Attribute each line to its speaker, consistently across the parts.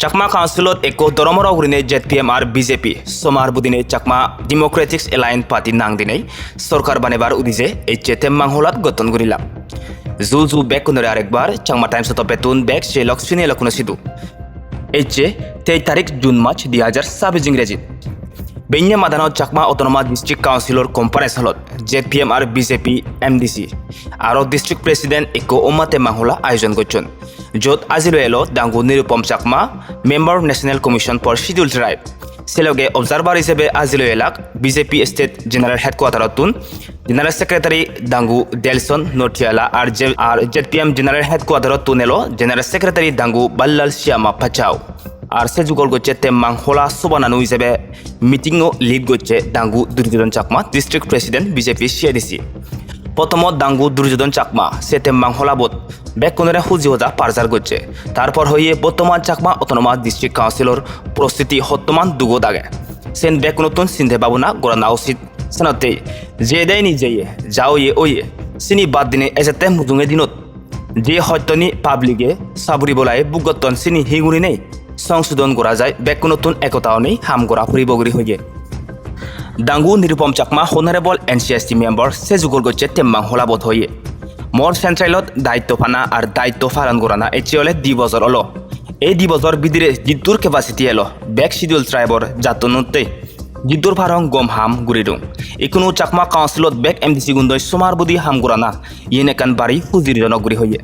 Speaker 1: চাকমা কাউন্সিলত একো দরমর অগ্রণী জেপিএম আর বিজেপি সোমার বুদিনে চাকমা ডেমোক্রেটিক্স এলায়েন্স পার্টি নাংদিনে সরকার বানেবার উদিজে এই চেতেম মাংহলাত গঠন করিলাম জু ব্যাক কোনরে আরেকবার চাকমা টাইমস অফ বেতুন ব্যাক সে লক শুনে লক্ষণ সিধু এই চে 23 তারিখ জুন মাস 2026 ইংরেজি বেইনে মাদানো চাকমা অটোনোমা ডিস্ট্রিক্ট কাউন্সিলর কনফারেন্স হলত জেপিএম আর বিজেপি এমডিসি আর ডিস্ট্রিক্ট প্রেসিডেন্ট একো ওমাতে মাংহলা আয়োজন করছেন য'ত আজিলৈ এলো ডাঙ্গু Nirupam Chakma member national commission for scheduled tribe সেলগে অবজারভার হিসেবে আজিলৈ এলাক বিজেপি স্টেট জেনারেল হেডকোয়ার্টারতুন জেনারেল সেক্রেটারি ডাঙ্গু ডেলসন নটিয়ালা আর জেপিএম জেনারেল হেডকোয়ার্টারতুন এলো জেনারেল সেক্রেটারি ডাঙ্গু বাল্লাল শ্যামা পাচাও আর সে যুগল গচ্ছে তে মাংহলা সোবানানু হিসেবে মিটিংও লিড করছে ডাঙ্গু Duryodhan Chakma district president BJP CADC প্রথমত ডাঙ্গু দুর্যোধন চাকমা সে তে মাংহলা বোধ ব্যাক কোনরে হুজি হজা পারজার করছে তারপর হইয়ে বর্তমান চাকমা অটোনোমা ডিস্ট্রিক্ট কাউন্সিলর প্রস্তুতি হত্তমান দুগো দাগে সেন ব্যাক নতুন সিন্ধে বাবুনা গোড়ানা উচিত সেনতে যে দেয় নিজেয়ে যাও ইয়ে ওয়ে চিনি বাদ দিনে এজেতে মুজুঙে দিনত যে হত্যনি পাবলিকে সাবুরি বলাই বুগতন চিনি হিগুড়ি নেই সংশোধন করা যায় ব্যাক নতুন একতাও নেই হাম করা ফুরিবগরি হইয়ে ডাঙ্গু নিরুপম চাকমা হনারেবল এনসিএসটি মেম্বার সে যুগল গচ্ছে তেম্বাং হলাবত হইয়ে মর সেন্ট্রালত দায়িত্ব ফানা আর দায়িত্ব ফালন করানা এচিয়লে 2 বছর হলো এই 2 বছর বিদিরে জিদ্দুর ক্যাপাসিটি এলো ব্যাক শিডিউল ট্রাইবর জাতনতে জিদ্দুর ফারং গম হাম গুরিরুং ইকুনো চাকমা কাউন্সিলত ব্যাক এমডিসি গুন্দই সোমার বুদি হাম করানা ইয়েনেকান বাড়ি হুজির জনগুরি হইয়ে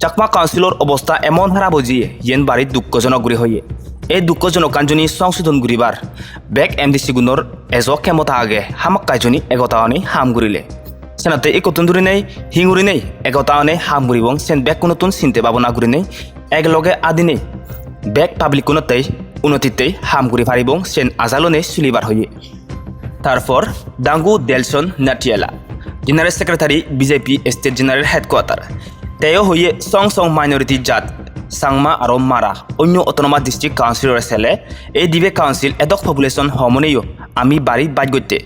Speaker 1: চাকমা কাউন্সিলর অবস্থা এমন হারা বুঝিয়ে ইয়েন বাড়ি দুঃখজনকগুরি হইয়ে এই দুঃখজনক কাঞ্জনী সংশোধন গুরিবার ব্যাক এমডিসি গুণর এজ ক্ষমতা আগে হামাক কাইজনী একতাওয়ানি হাম গুরিলে সেনাতে এই কতুন্দুরি নেই হিঙুরি নেই একতাওয়ানে হাম গুরিবং সেন ব্যাক নতুন চিনতে বাবনা গুরি নেই একলগে আদি নেই ব্যাক পাবলিক কোনতেই উন্নতিতেই হাম গুরি ফারিবং সেন আজালনে সুলিবার হইয়ে তারপর ডাঙ্গু Delson Natiyala general secretary BJP state general headquarter তেও হইয়ে সং মাইনরিটি জাত সাংমা আর মারা অন্য অটোনোমা ডিস্ট্রিক্ট কাউন্সিলর ছেলে এই দিবে কাউন্সিল এডক পপুলেশন হমনেও আমি বাড়ি বাজ্যতে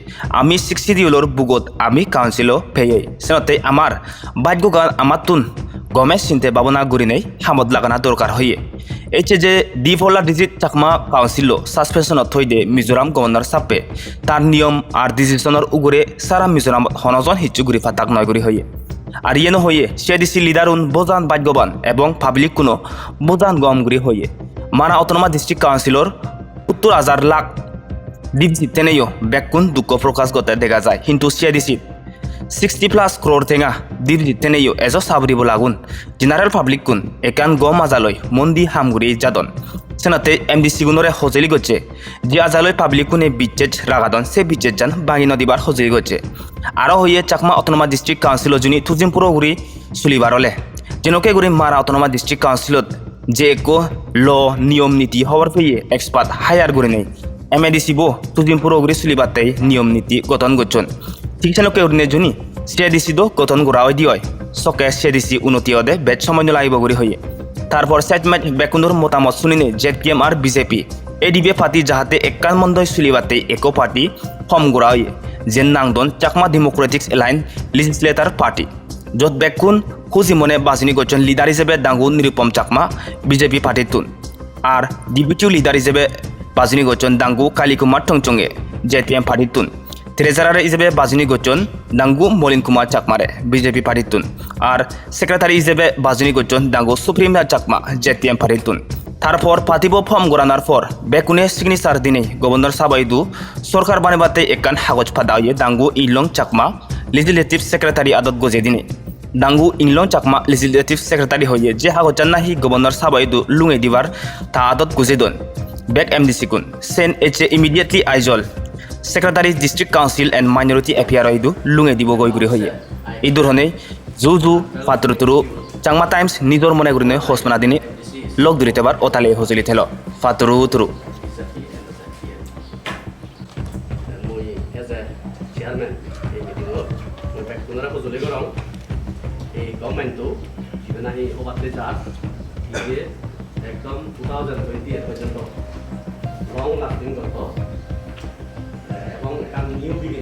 Speaker 1: আমি 60 দিউলর বুগত আমি কাউন্সিলও ফেয়ে সেনতে আমার বাজ্য গান আমার তুন গমে চিনতে বাবনা গুরি নেই হামদ লাগানা দরকার হইয়ে এইচে যে ডিফলা ডিজিট চাকমা কাউন্সিল সাসপেনশনত থই দে মিজোরাম গভর্নর সাপে তার নিয়ম আর ডিসিশনের উগুরে সারা মিজোরাম হনজন হিচু গুরি ফাতাক নয় গুরি হইয়ে আর ইয়েনো হইয়ে সিডিসি লিডারুন বোজান ভাগ্যবান এবং পাবলিক কোনো বোজান গমগুরি হইয়ে মানা অটোনোমা ডিস্ট্রিক্ট কাউন্সিলর 70,000 লাখ ডিপজি তেনেও ব্যাকুন দুঃখ প্রকাশ করতে দেখা যায় কিন্তু সিডিসি 60+ crore থেঙা ডিপজি তেনেও এজ সাবরিব লাগুন জেনারেল পাবলিক কুন একান গম আজালয় মন্দি হামগুরি জাদন সেনাতে এমডিসি গুণরে হজলি গছে যে আজালয় পাবলিক কুনে বিচেজ রাগাদন সে বিচেজ যান বাঙি নদীবার হজলি গছে আরও হইয়ে চাকমা অটোনোমা ডিস্ট্রিক্ট কাউন্সিল জুনি থুজিমপুর গুড়ি চুলিবারলে যেনকে গুড়ি মারা অটোনোমা ডিস্ট্রিক্ট কাউন্সিলত যে একো ল নিয়ম নীতি হওয়ার পেয়ে এক্সপার্ট হায়ার গুড়ি নেই এমএডিসি বো থুজিমপুর গুড়ি চুলিবাতেই নিয়ম নীতি গঠন করছেন ঠিক সেনকে উড়িনে জুনি সিডিসি দো গঠন করা হয় দিয় সকে সিডিসি উন্নতি অদে বেদ সময় লাগিব গুড়ি হইয়ে তারপর সেটমেন্ট বেকুন্দর মতামত শুনিনে জেপিএম আর বিজেপি এডিবে পার্টি যাহাতে একানমন্দয় চুলিবাতে একো পার্টি হম গোড়া হয়ে যেন নাংদন চাকমা ডেমোক্রেটিক্স এলায়েন্স লিজিসলেটার পার্টি য'ত বেকুন খুঁজি মনে বাছনি করছেন লিডার হিসেবে ডাঙ্গু নিরুপম চাকমা বিজেপি পার্টির তুন আর ডিপুটি লিডার হিসেবে বাছনি করছেন ডাঙ্গু কালীকুমার টংচঙ্গে জেপিএম পার্টির তুন ট্রেজারার হিসেবে বাছনি করছেন ডাঙ্গু মলিন কুমার চাকমারে বিজেপি পার্টির তুন আর সেক্রেটারি হিসেবে বাছনি করছেন ডাঙ্গু সুপ্রিমিয়ার চাকমা জেপিএম পার্টির তুন তারপর পাতিব ফর্ম গড়ানোর পর বেকুনে সিগনেচার দিনে গভর্নর সাবাইদু সরকার বানাবাতে একান কাগজ ফাদাইয়ে ডাঙ্গু ইলং চাকমা লিজিসলেটিভ সেক্রেটারি আদত গজে দিনে ডাঙ্গু ইংলং চাকমা লিজিসলেটিভ সেক্রেটারি হইয়ে যে কাগজ নাহি গভর্নর সাবাইদু লুঙে দিবার তা আদত গজে দন ব্যাক এমডিসি কুন সেন এইচে immediately Aizawl secretary district council and minority affair হইদু লুঙে দিব গইগুড়ি হইয়ে এই ধরনে জু ফাতরুতুরু চাংমা টাইমস নিজর মনে গুড়ি হোসমানা দিনে লোক দূরিতেবার ওতালে হজলি থেল ফাতরু তুরু
Speaker 2: একদম 2020 পর্যন্ত লং লাস্টিং যন্ত্র এবং এটা নিউ ব্রিগেড